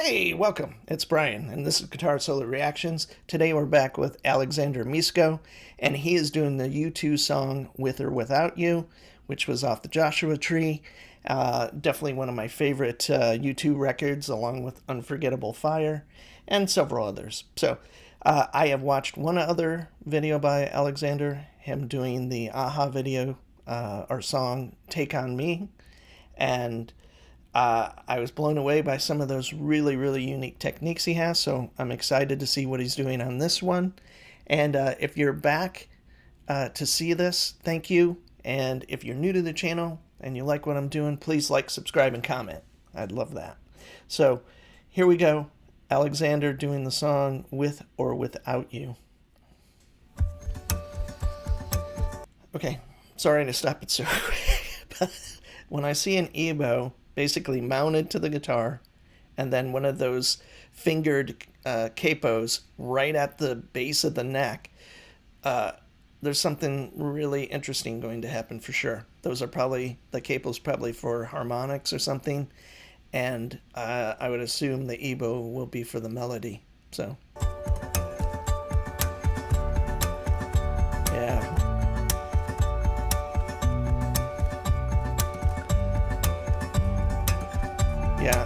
Hey, welcome. It's Brian, and this is Guitar Solo Reactions. Today we're back with ALEXANDR MISKO, and he is doing the U2 song With or Without You, which was off the Joshua Tree. Definitely one of my favorite U2 records, along with Unforgettable Fire, and several others. So, I have watched one other video by ALEXANDR, him doing the AHA video, or song Take On Me, and I was blown away by some of those really unique techniques he has, so I'm excited to see what he's doing on this one. And if you're back to see this, thank you. And if you're new to the channel and you like what I'm doing, please like, subscribe, and comment. I'd love that. So here we go. ALEXANDR doing the song With or Without You. Okay, sorry to stop it so quick, but when I see an EBow basically mounted to the guitar, and then one of those fingered capos right at the base of the neck, there's something really interesting going to happen for sure. Those are probably, the capos probably for harmonics or something, and I would assume the EBow will be for the melody. So yeah. Yeah,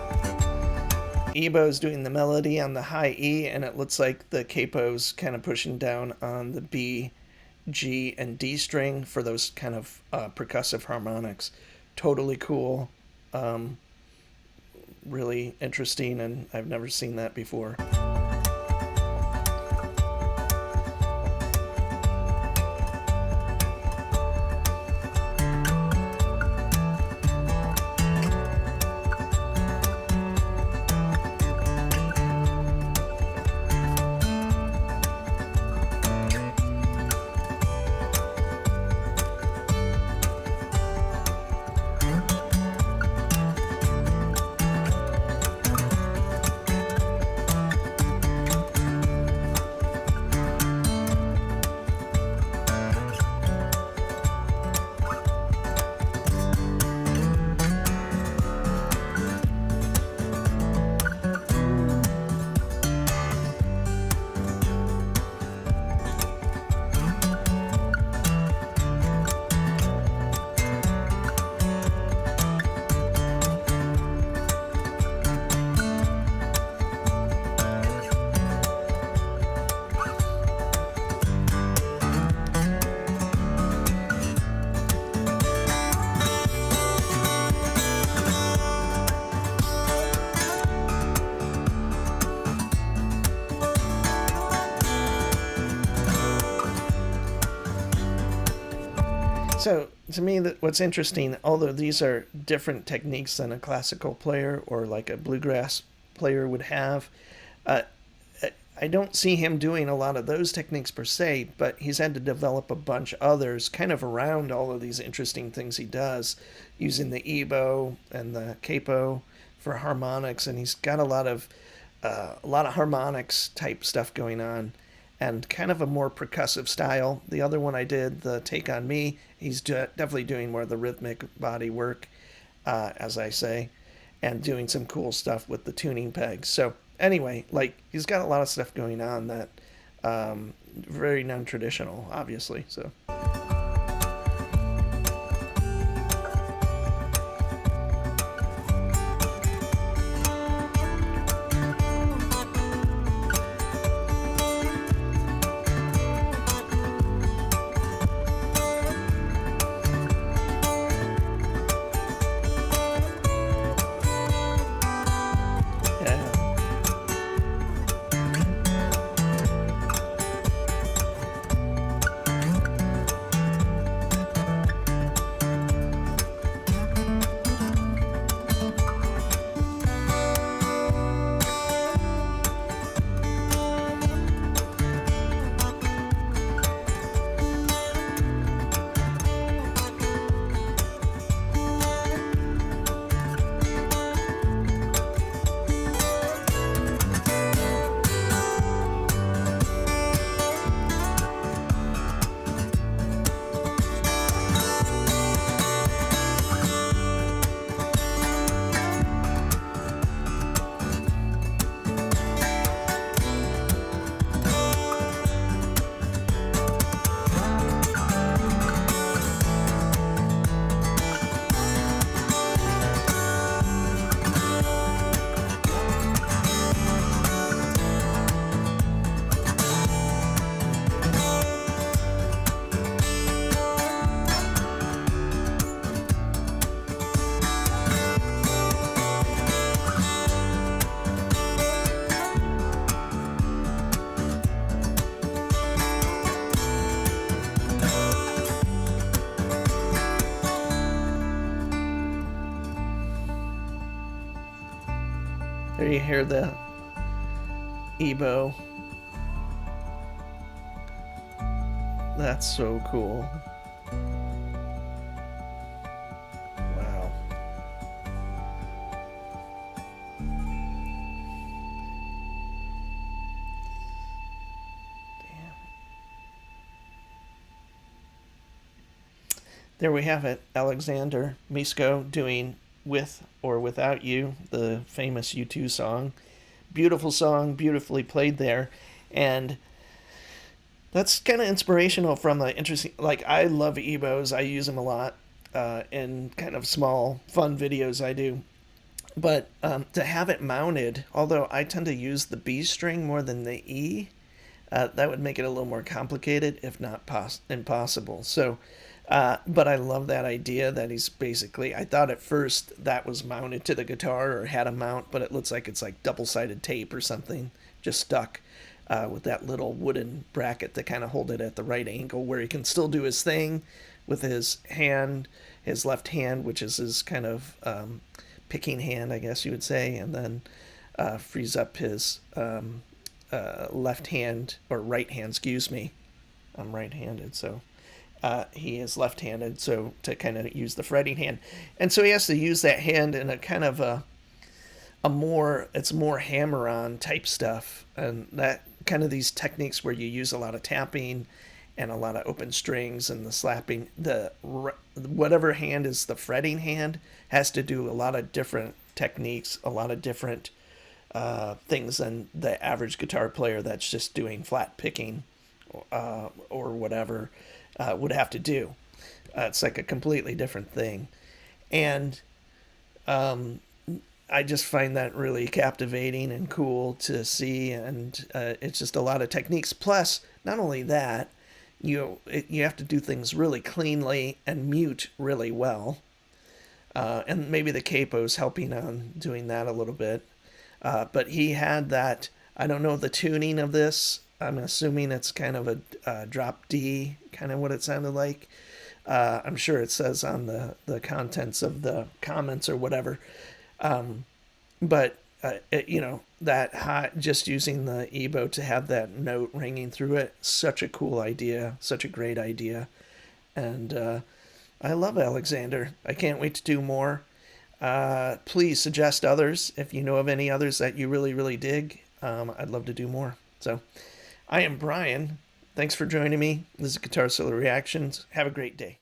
EBow's doing the melody on the high E, and it looks like the capo's kind of pushing down on the B, G, and D string for those kind of percussive harmonics. Totally cool, really interesting, and I've never seen that before. So, to me, what's interesting, although these are different techniques than a classical player or like a bluegrass player would have, I don't see him doing a lot of those techniques per se, but he's had to develop a bunch others kind of around all of these interesting things he does, using the EBow and the capo for harmonics, and he's got a lot of harmonics type stuff going on, and kind of a more percussive style. The other one I did, the Take On Me, he's definitely doing more of the rhythmic body work, as I say, and doing some cool stuff with the tuning pegs. So anyway, like, he's got a lot of stuff going on that very non-traditional, obviously. So. you hear the EBow. That's so cool. Wow. Damn. There we have it. Alexander Misko doing With or Without You, the famous U2 song. Beautiful song, beautifully played there. And that's kind of inspirational from the interesting. Like, I love EBows, I use them a lot in kind of small, fun videos I do. But to have it mounted, although I tend to use the B string more than the E, that would make it a little more complicated, if not impossible. So, but I love that idea that he's basically. I thought at first that was mounted to the guitar or had a mount, but it looks like it's like double-sided tape or something, just stuck with that little wooden bracket to kind of hold it at the right angle, where he can still do his thing with his hand, his left hand, which is his kind of picking hand, I guess you would say, and then frees up his left hand, or right hand, excuse me. I'm right-handed, so he is left-handed, so to kind of use the fretting hand. And so he has to use that hand in a kind of it's more hammer-on type stuff, and that kind of these techniques where you use a lot of tapping and a lot of open strings and the slapping. Whatever hand is the fretting hand has to do a lot of different techniques, a lot of different things than the average guitar player that's just doing flat picking or whatever would have to do. It's like a completely different thing. And I just find that really captivating and cool to see. And it's just a lot of techniques. Plus, not only that, you have to do things really cleanly and mute really well. And maybe the capo's helping on doing that a little bit. But he had that, I don't know the tuning of this. I'm assuming it's kind of a drop D, kind of what it sounded like. I'm sure it says on the contents of the comments or whatever. But that high, just using the EBow to have that note ringing through it, such a cool idea, such a great idea. And I love Alexander. I can't wait to do more. Please suggest others if you know of any others that you really, really dig. I'd love to do more. So I am Brian. Thanks for joining me. This is Guitar Solo Reactions. Have a great day.